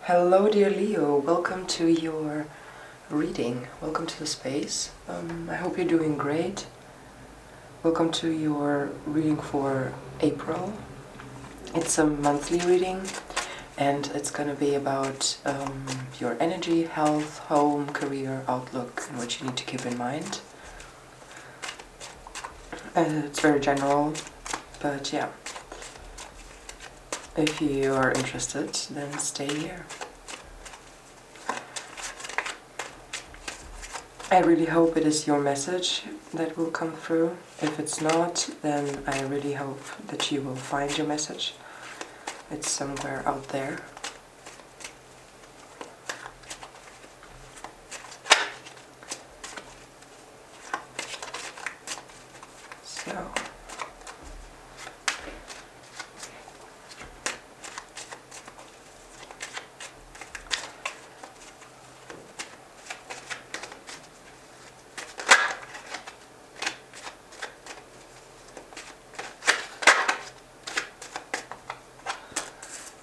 Hello dear Leo, welcome to your reading, welcome to the space. I hope you're doing great. Welcome to your reading for April. It's a monthly reading and it's going to be about your energy, health, home, career, outlook and what you need to keep in mind. It's very general, but yeah. If you are interested, then stay here. I really hope it is your message that will come through. If it's not, then I really hope that you will find your message. It's somewhere out there. So.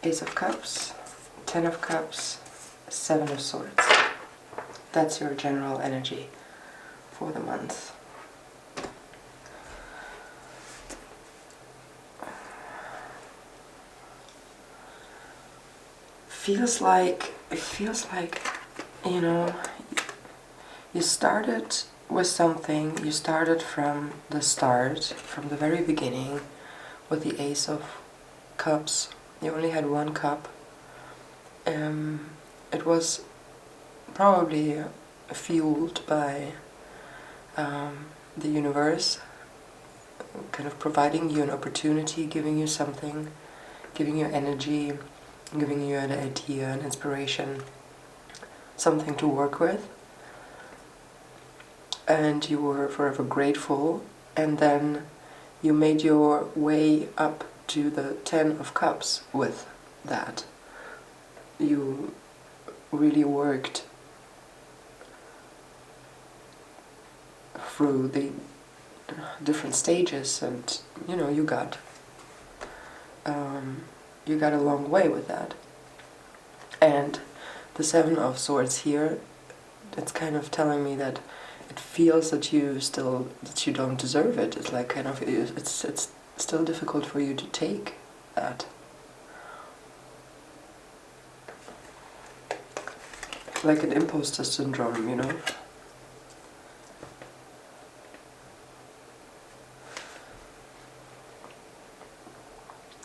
Ace of Cups, 10 of Cups, 7 of Swords. That's your general energy for the month. It feels like, you know, you started with something, you started from the start, from the very beginning, with the Ace of Cups. You only had one cup. It was probably fueled by the universe, kind of providing you an opportunity, giving you something, giving you energy, giving you an idea, an inspiration, something to work with. And you were forever grateful, and then you made your way up to the 10 of Cups with that. You really worked through the different stages, and you know, you got a long way with that. And the 7 of Swords here, it's kind of telling me that it feels that you don't deserve it. It's like kind of it's still difficult for you to take that. Like an imposter syndrome, you know?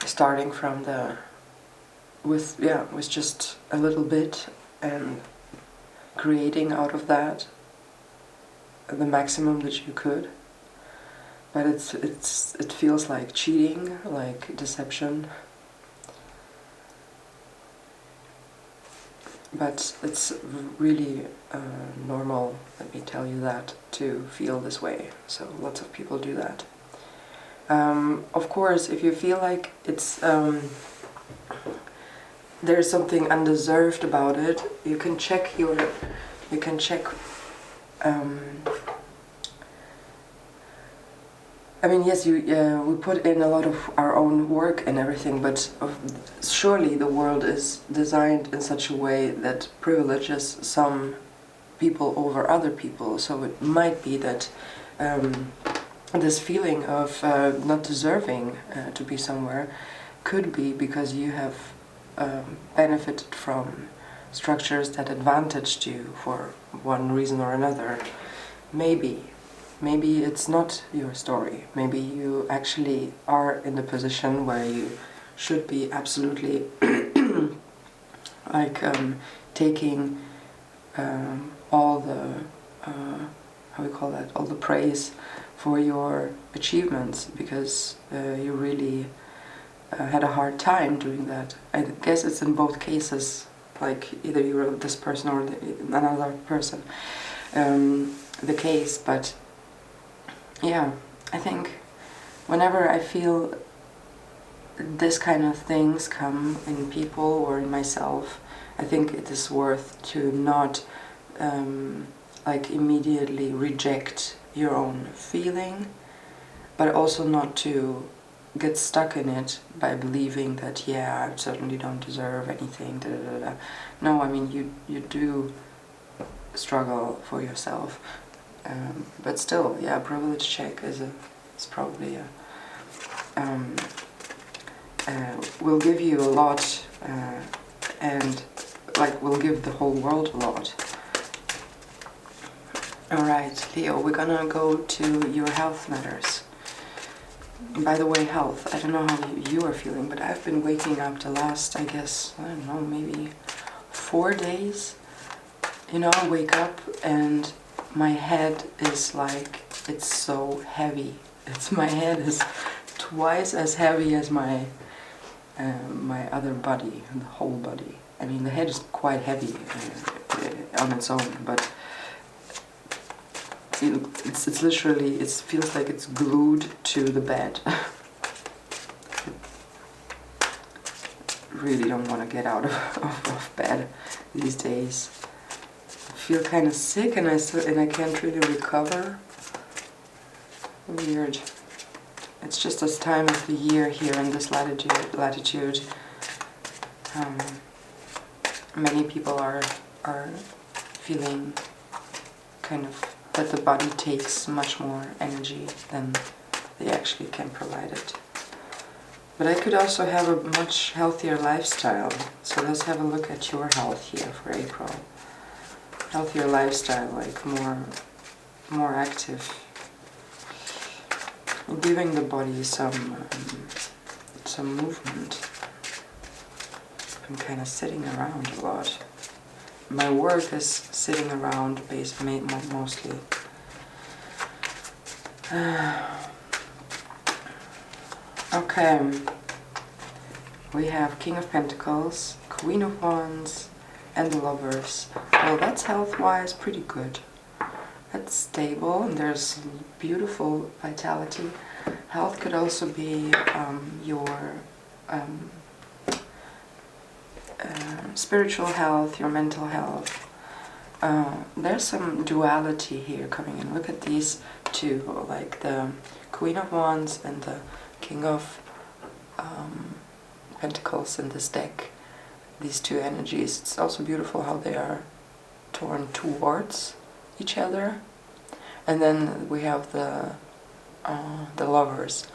Starting from with just a little bit and creating out of that the maximum that you could. But it feels like cheating, like deception. But it's really normal, let me tell you that, to feel this way. So lots of people do that. Of course, if you feel like it's there's something undeserved about it, you can check I mean, yes, we put in a lot of our own work and everything, but surely the world is designed in such a way that privileges some people over other people. So it might be that this feeling of not deserving to be somewhere could be because you have benefited from structures that advantaged you for one reason or another. Maybe it's not your story. Maybe you actually are in the position where you should be absolutely like taking all the how we call that, all the praise for your achievements, because you really had a hard time doing that. I guess it's in both cases, like either you were this person or another person the case. But yeah, I think whenever I feel this kind of things come in people or in myself, I think it is worth to not like immediately reject your own feeling, but also not to get stuck in it by believing that, yeah, I certainly don't deserve anything, da, da, da, da. No, I mean, you do struggle for yourself, but still, yeah, privilege check is probably will give you a lot, and like will give the whole world a lot. Alright, Leo, we're gonna go to your health matters. By the way, health, I don't know how you are feeling, but I've been waking up the last, I guess, I don't know, maybe 4 days. You know, I wake up and my head is like, it's so heavy. My head is twice as heavy as my other body, the whole body. I mean, the head is quite heavy on its own, but it's literally, it feels like it's glued to the bed. Really don't want to get out of bed these days. I feel kind of sick and I can't really recover. Weird. It's just this time of the year here in this latitude. Many people are feeling kind of that the body takes much more energy than they actually can provide it. But I could also have a much healthier lifestyle. So let's have a look at your health here for April. Healthier lifestyle, like more active. Giving the body some movement. I'm kind of sitting around a lot. My work is sitting around mostly. Okay. We have King of Pentacles, Queen of Wands, and the Lovers. Well, that's health-wise pretty good. That's stable, and there's beautiful vitality. Health could also be your spiritual health, your mental health. There's some duality here coming in. Look at these two, like the Queen of Wands and the King of Pentacles in this deck. These two energies. It's also beautiful how they are torn towards each other. And then we have the Lovers.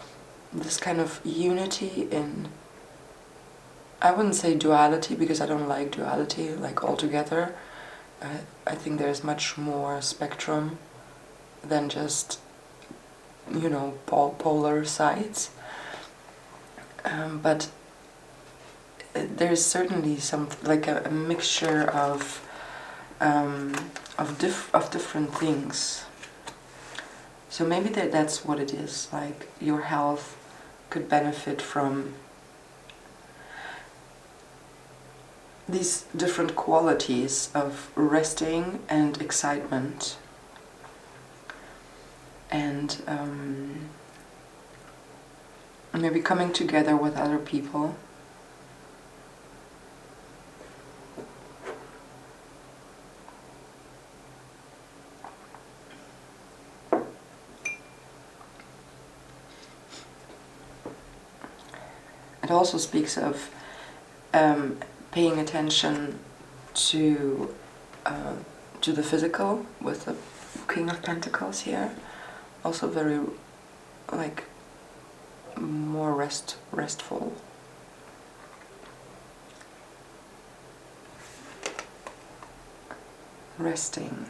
This kind of unity in, I wouldn't say duality because I don't like duality like altogether. I think there's much more spectrum than just, you know, polar sides. But there's certainly some, like a mixture of different things. So maybe that's what it is. Like your health could benefit from these different qualities of resting and excitement, and maybe coming together with other people. It also speaks of paying attention to the physical with the King of Pentacles here. Also very, like, more restful. Resting.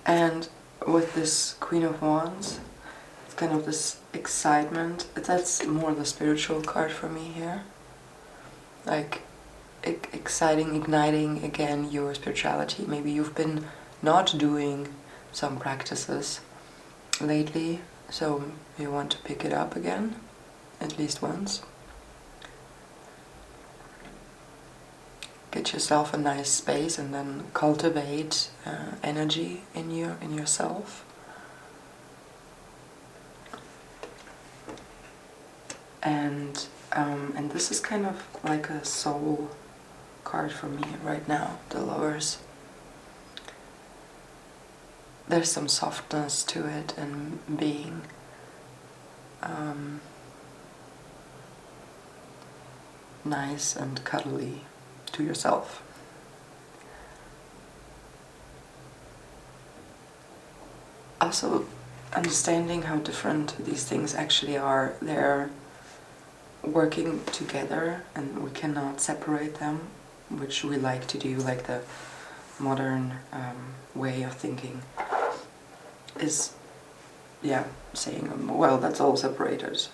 And with this Queen of Wands, it's kind of this excitement. That's more the spiritual card for me here. Like exciting, igniting again your spirituality. Maybe you've been not doing some practices lately, so you want to pick it up again, at least once. Get yourself a nice space and then cultivate energy in yourself. And this is kind of like a soul card for me right now, the Lovers. There's some softness to it and being nice and cuddly to yourself. Also, understanding how different these things actually are. They're working together and we cannot separate them, which we like to do, like the modern way of thinking is, yeah, saying, well, that's all separated.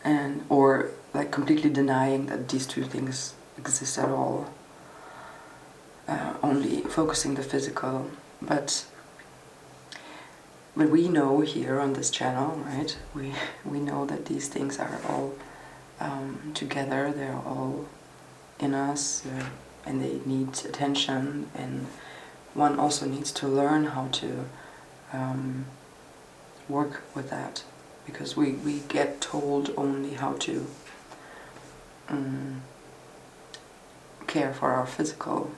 And, or like completely denying that these two things exist at all, only focusing the physical. But we know here on this channel, right, we know that these things are all together, they're all in us, and they need attention, and one also needs to learn how to work with that, because we get told only how to care for our physical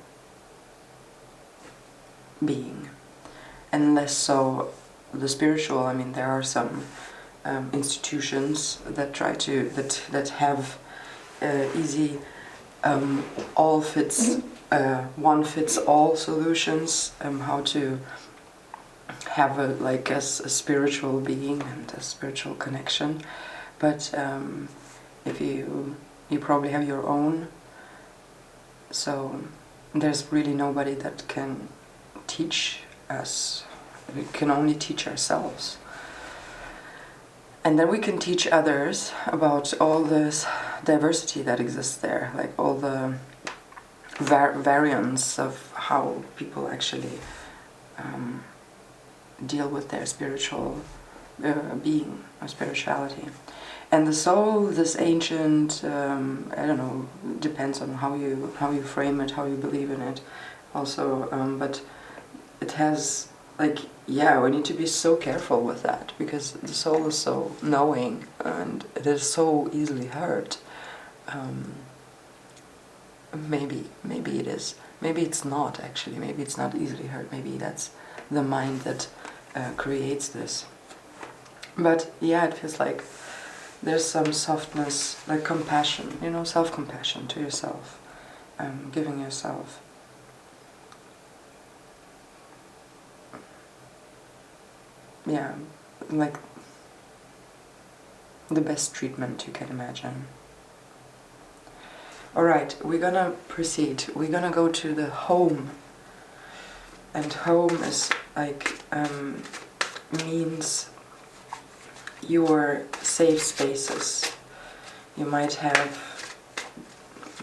being, and less so the spiritual. I mean, there are some institutions that try to that have easy all fits one fits all solutions, how to have a spiritual being and a spiritual connection. But if you probably have your own, so there's really nobody that can teach us. We can only teach ourselves. And then we can teach others about all this diversity that exists there, like all the variants of how people actually deal with their spiritual being or spirituality. And the soul, this ancient, I don't know, depends on how you frame it, how you believe in it also, but it has, like, yeah, we need to be so careful with that, because the soul is so knowing and it is so easily hurt. Maybe it is. Maybe it's not, actually. Maybe it's not easily hurt. Maybe that's the mind that creates this. But yeah, it feels like there's some softness, like compassion, self-compassion to yourself, giving yourself like the best treatment you can imagine. Alright, we're gonna proceed. We're gonna go to the home. And home is like, means your safe spaces. You might have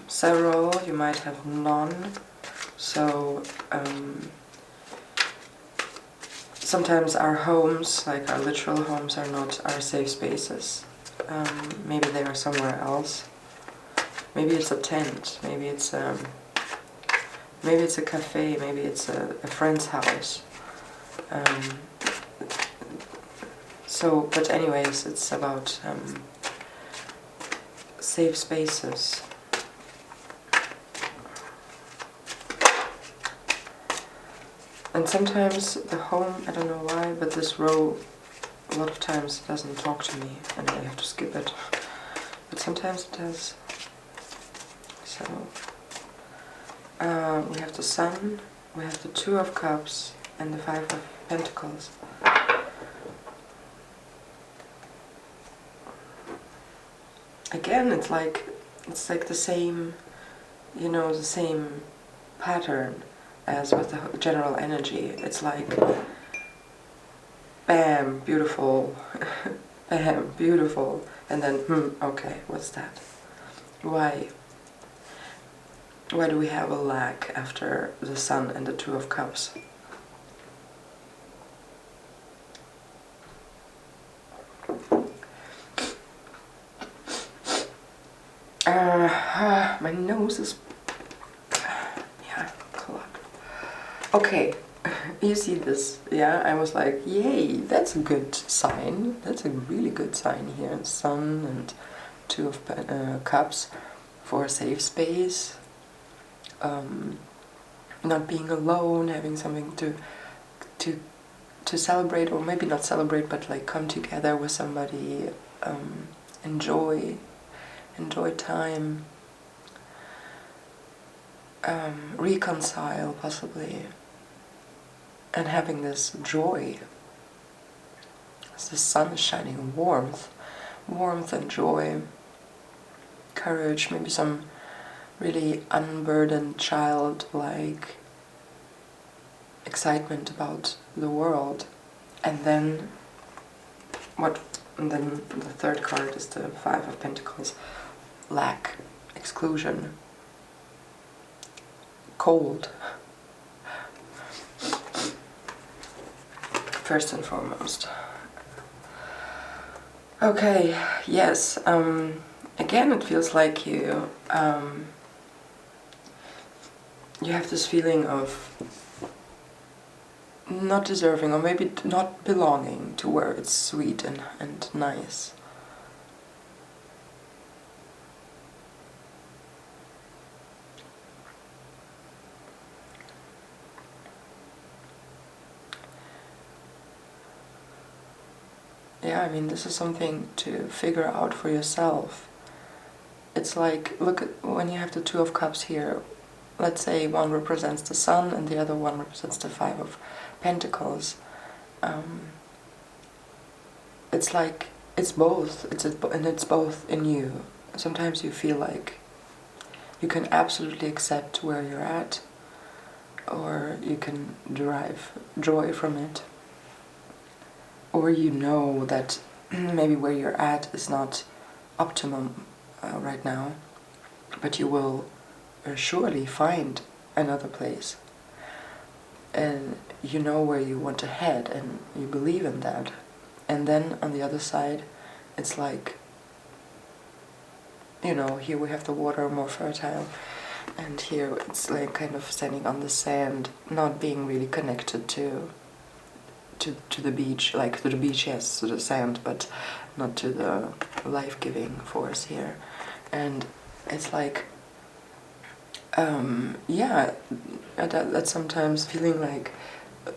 several, you might have none. So sometimes our homes, like our literal homes, are not our safe spaces. Maybe they are somewhere else. Maybe it's a tent, maybe it's a cafe, maybe it's a friend's house. But anyways, it's about safe spaces. And sometimes the home, I don't know why, but this row a lot of times doesn't talk to me and I have to skip it. But sometimes it does. So we have the Sun, we have the Two of Cups and the Five of Pentacles. Again, it's like the same, the same pattern as with the general energy. It's like, bam, beautiful, bam, beautiful, and then, okay, what's that? Why do we have a lack after the Sun and the Two of Cups? My nose is clogged. Okay, you see this, yeah? I was like, yay, that's a good sign. That's a really good sign here. Sun and Two of Cups for a safe space. Not being alone, having something to to celebrate, or maybe not celebrate, but like come together with somebody, enjoy time, reconcile possibly, and having this joy as the sun is shining, warmth and joy, courage, maybe some really unburdened childlike excitement about the world. And then the third card is the Five of Pentacles. Lack, exclusion, cold, first and foremost. Okay, yes, again it feels like you have this feeling of not deserving, or maybe not belonging to where it's sweet and nice. Yeah, I mean, this is something to figure out for yourself. It's like, look at when you have the Two of Cups here. Let's say one represents the Sun and the other one represents the Five of Pentacles. It's like, it's both. And it's both in you. Sometimes you feel like you can absolutely accept where you're at, or you can derive joy from it. Or you know that maybe where you're at is not optimum right now, but you will surely find another place. And you know where you want to head, and you believe in that. And then on the other side, it's like, you know, here we have the water more fertile, and here it's like kind of standing on the sand, not being really connected to the beach, like to the beach, yes, to the sand, but not to the life-giving force here. And it's like, yeah, that's sometimes feeling like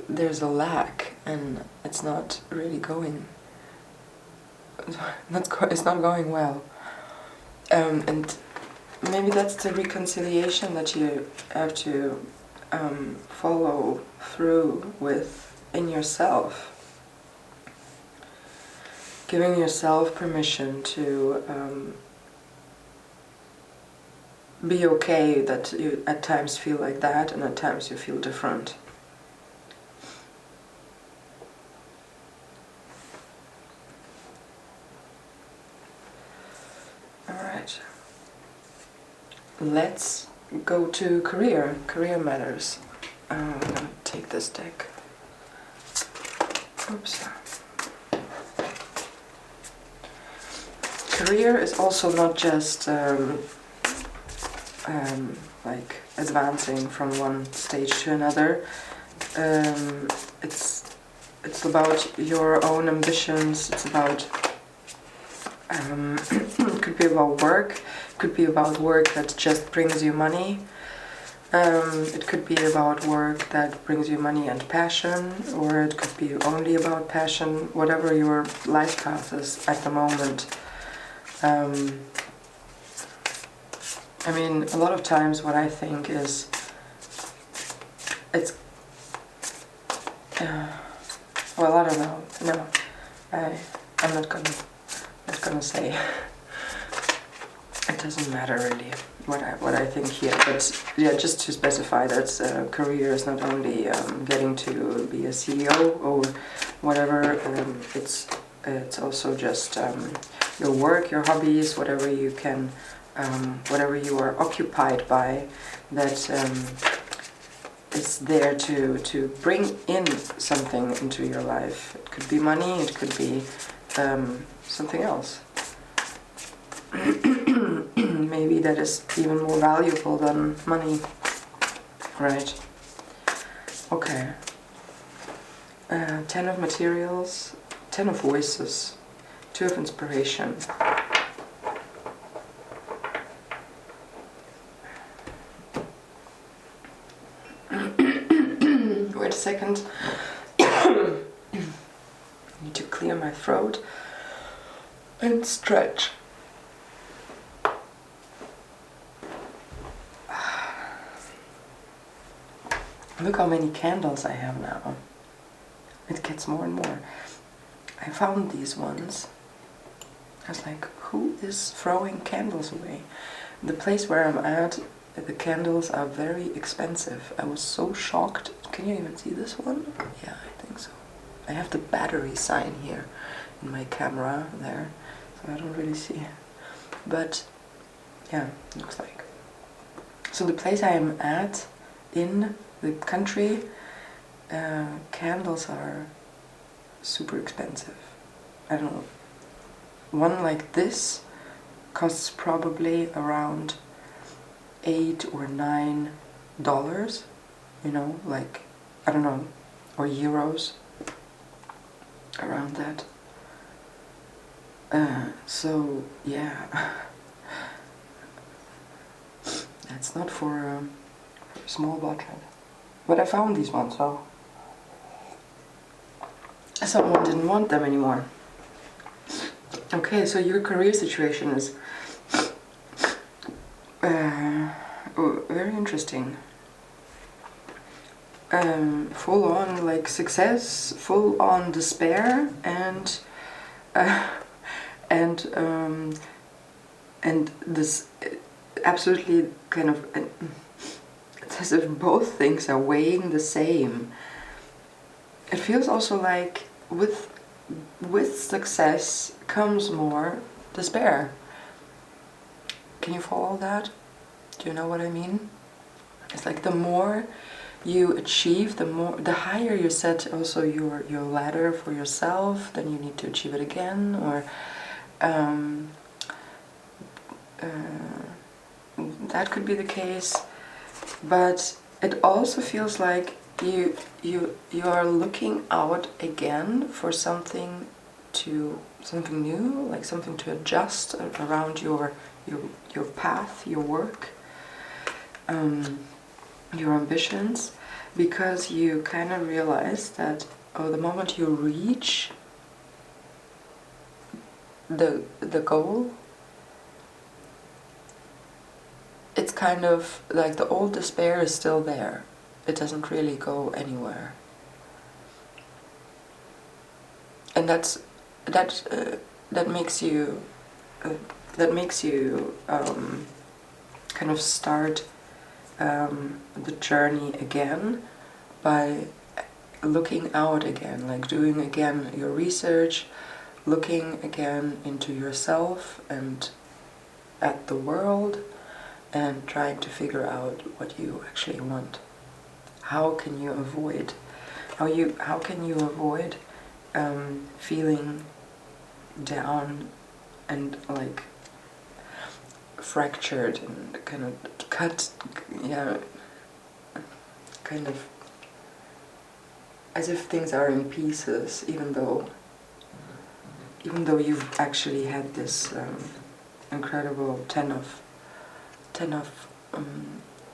there's a lack, and it's not really going, it's not going well. And maybe that's the reconciliation that you have to follow through with in yourself. Giving yourself permission to be okay that you at times feel like that, and at times you feel different. Alright. Let's go to career matters. I'm gonna take this deck. Oops. Career is also not just like advancing from one stage to another. It's about your own ambitions. It's about it could be about work. It could be about work that just brings you money. It could be about work that brings you money and passion, or it could be only about passion, whatever your life path is at the moment. I mean, a lot of times what I think is, it's, well, I don't know, no, I'm not gonna say, it doesn't matter really what I think here, but yeah, just to specify that career is not only getting to be a CEO or whatever, it's also just your work, your hobbies, whatever you can, whatever you are occupied by, that is there to bring in something into your life. It could be money, it could be something else. Maybe that is even more valuable than money, right? Okay. 10 of materials, 10 of voices, 2 of inspiration. Wait a second. clear my throat and stretch. Look how many candles I have now. It gets more and more. I found these ones. I was like, who is throwing candles away? The place where I'm at, the candles are very expensive. I was so shocked. Can you even see this one? Yeah, I think so. I have the battery sign here in my camera there, so I don't really see. But yeah, it looks like. So the place I am at in the country, candles are super expensive. I don't know. One like this costs probably around $8 or $9, you know, like, I don't know, or euros, around that. So yeah, that's not for a small budget. But I found these ones, so someone didn't want them anymore. Okay, so your career situation is very interesting. Full on like success, full on despair, and this absolutely kind of. It's as if both things are weighing the same. It feels also like with success comes more despair. Can you follow that? Do you know what I mean? It's like the more you achieve, the higher you set also your ladder for yourself, then you need to achieve it again, or that could be the case. But it also feels like you are looking out again for something new, like something to adjust around your path, your work, your ambitions, because you kind of realize that the moment you reach the goal, it's kind of like the old despair is still there. It doesn't really go anywhere, and that makes you kind of start the journey again by looking out again, like doing again your research, looking again into yourself and at the world, and trying to figure out what you actually want. How can you avoid feeling down and like fractured and kind of cut, yeah, kind of as if things are in pieces, even though you've actually had this incredible ten of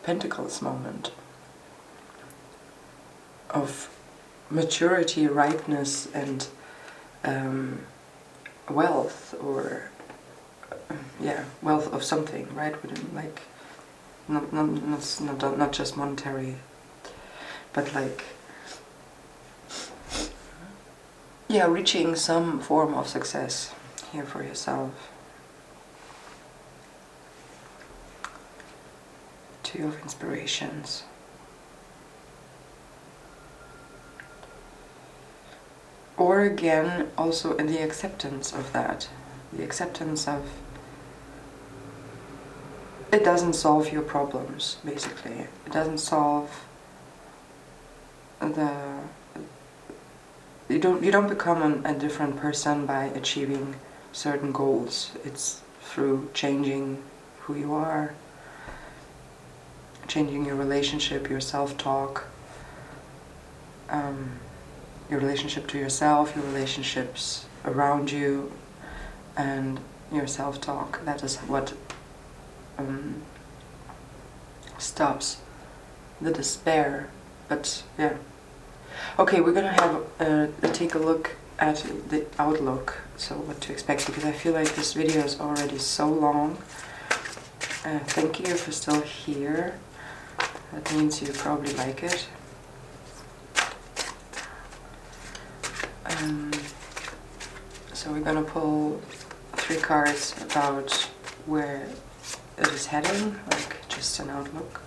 Pentacles moment of maturity, ripeness, and wealth, or wealth of something, right? Like not just monetary, but like reaching some form of success here for yourself. Two of inspirations. Or again, also in the acceptance of that. The acceptance of it doesn't solve your problems, basically. It doesn't solve you don't become a different person by achieving certain goals. It's through changing who you are, changing your relationship, your self-talk, your relationship to yourself, your relationships around you, and your self-talk. That is what stops the despair. But yeah. Okay, we're gonna have take a look at the outlook, so what to expect, because I feel like this video is already so long. Thank you if you're still here. That means you probably like it. So we're gonna pull 3 cards about where it is heading, like just an outlook.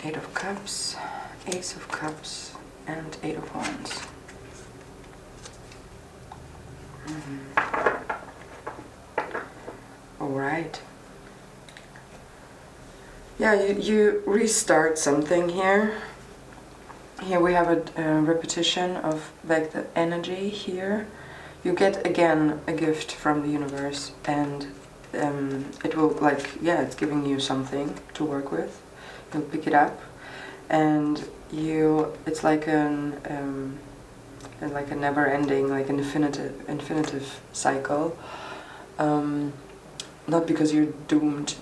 Eight of Cups, Ace of Cups, and 8 of Wands. Alright. Yeah, you restart something here. Here we have a repetition of like the energy here. You get again a gift from the universe, and it will, like, yeah, it's giving you something to work with. You'll pick it up, and it's like a never-ending, like an infinitive cycle. Not because you're doomed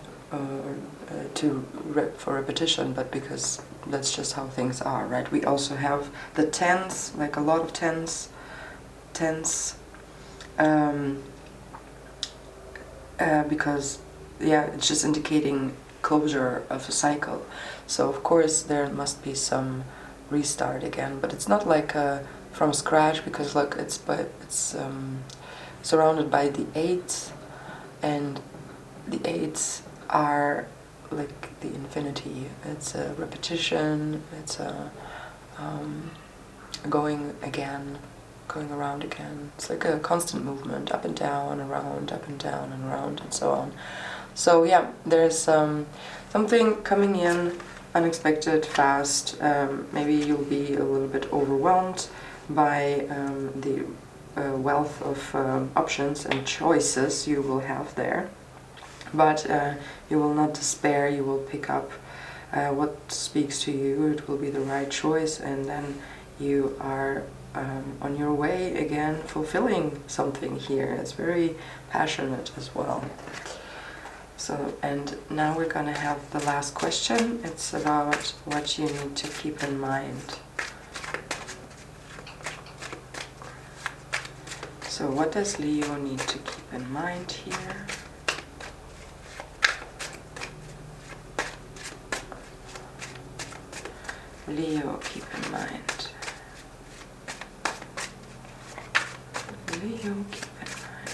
for repetition, but because that's just how things are, right? We also have the tens, like a lot of tens, because yeah, it's just indicating closure of a cycle. So of course there must be some restart again, but it's not like from scratch, because look, it's surrounded by the 8s, and the 8s are like the infinity. It's a repetition, it's a going again, going around again. It's like a constant movement, up and down, around, up and down, and around, and so on. So yeah, there's something coming in unexpected, fast. Maybe you'll be a little bit overwhelmed by the wealth of options and choices you will have there. But you will not despair, you will pick up what speaks to you. It will be the right choice, and then you are on your way again, fulfilling something here. It's very passionate as well. So, and now we're gonna have the last question. It's about what you need to keep in mind. So what does Leo need to keep in mind here? Leo, keep in mind. Leo, keep in mind.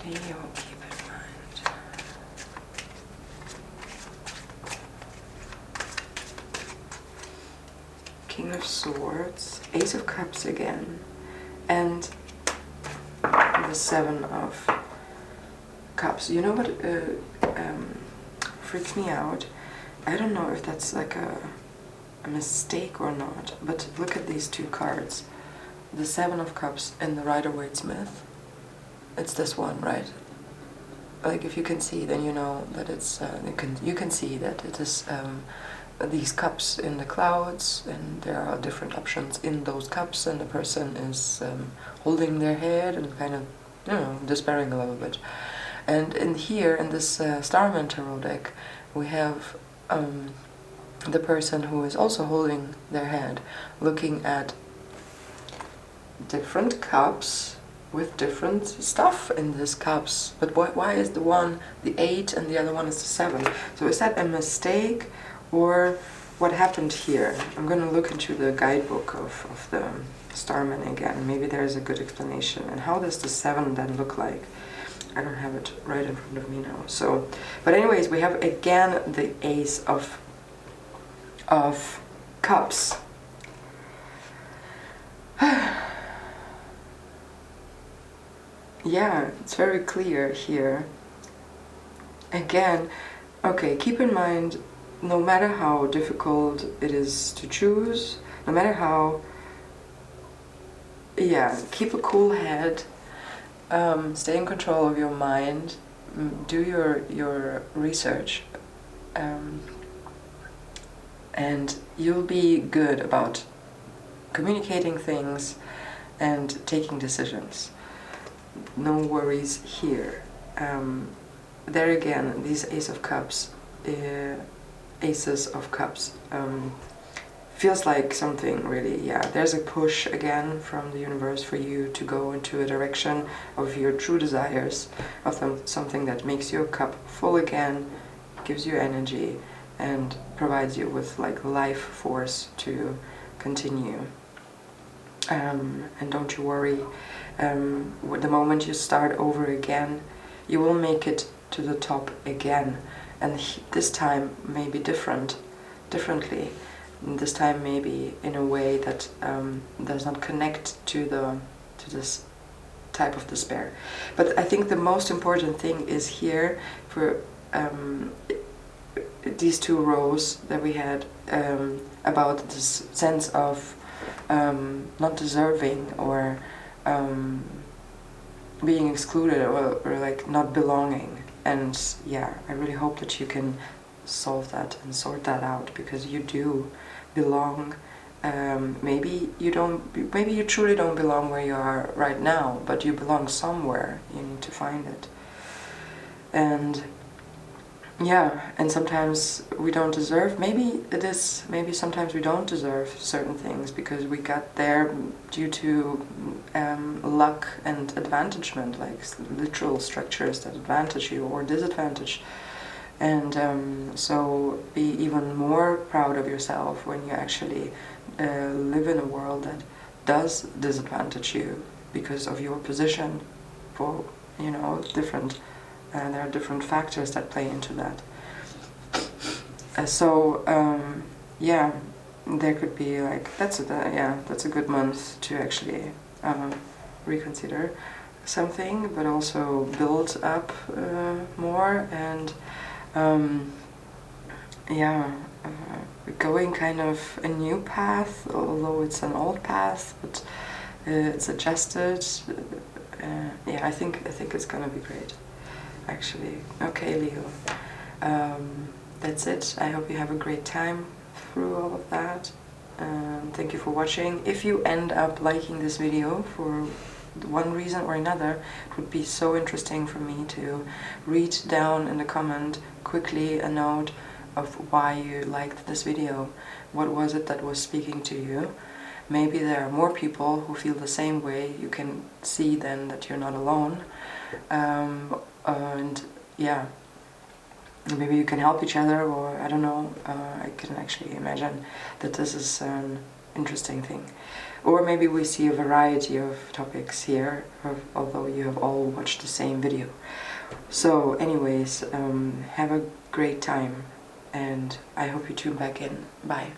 Leo, keep in mind. King of Swords, Ace of Cups again, and the 7 of Cups. You know what freaks me out? I don't know if that's like a mistake or not, but look at these 2 cards. The 7 of Cups and the Rider-Waite-Smith. It's this one, right? Like, if you can see, then you know that it's, you can see that it is these cups in the clouds, and there are different options in those cups, and the person is holding their head and kind of, you know, despairing a little bit. And in here, in this Starman Tarot deck, we have the person who is also holding their head, looking at different cups with different stuff in these cups. But why is the one the 8 and the other one is the 7? So is that a mistake, or what happened here? I'm going to look into the guidebook of the Starman again. Maybe there's a good explanation. And how does the 7 then look like? I don't have it right in front of me now. So, but anyways, we have again the Ace of Cups. Yeah, it's very clear here. Again, okay, keep in mind no matter how difficult it is to choose, no matter how, keep a cool head, stay in control of your mind, do your research, and you'll be good about communicating things and taking decisions. No worries here. There again, these Aces of Cups, feels like something really, there's a push again from the universe for you to go into a direction of your true desires, of something that makes your cup full again, gives you energy, and provides you with like life force to continue. And don't you worry, the moment you start over again, you will make it to the top again, and this time maybe differently. This time maybe in a way that does not connect to this type of despair. But I think the most important thing is here for these two rows that we had, about this sense of not deserving or being excluded or like not belonging. And I really hope that you can solve that and sort that out, because you do belong. Maybe you truly don't belong where you are right now, but you belong somewhere. You need to find it. And and sometimes we don't deserve, maybe sometimes we don't deserve certain things because we got there due to luck and advantagement, like literal structures that advantage you or disadvantage. And so be even more proud of yourself when you actually live in a world that does disadvantage you because of your position for, different, there are different factors that play into that. There could be like, that's a good month to actually reconsider something, but also build up more and going kind of a new path, although it's an old path, but it's adjusted. I think it's gonna be great, actually. Okay, Leo, that's it. I hope you have a great time through all of that. Thank you for watching. If you end up liking this video for one reason or another, it would be so interesting for me to read down in the comment quickly a note of why you liked this video. What was it that was speaking to you? Maybe there are more people who feel the same way. You can see then that you're not alone. Maybe you can help each other, or I don't know. I can actually imagine that this is an interesting thing. Or maybe we see a variety of topics here, although you have all watched the same video. So anyways, have a great time, and I hope you tune back in. Bye.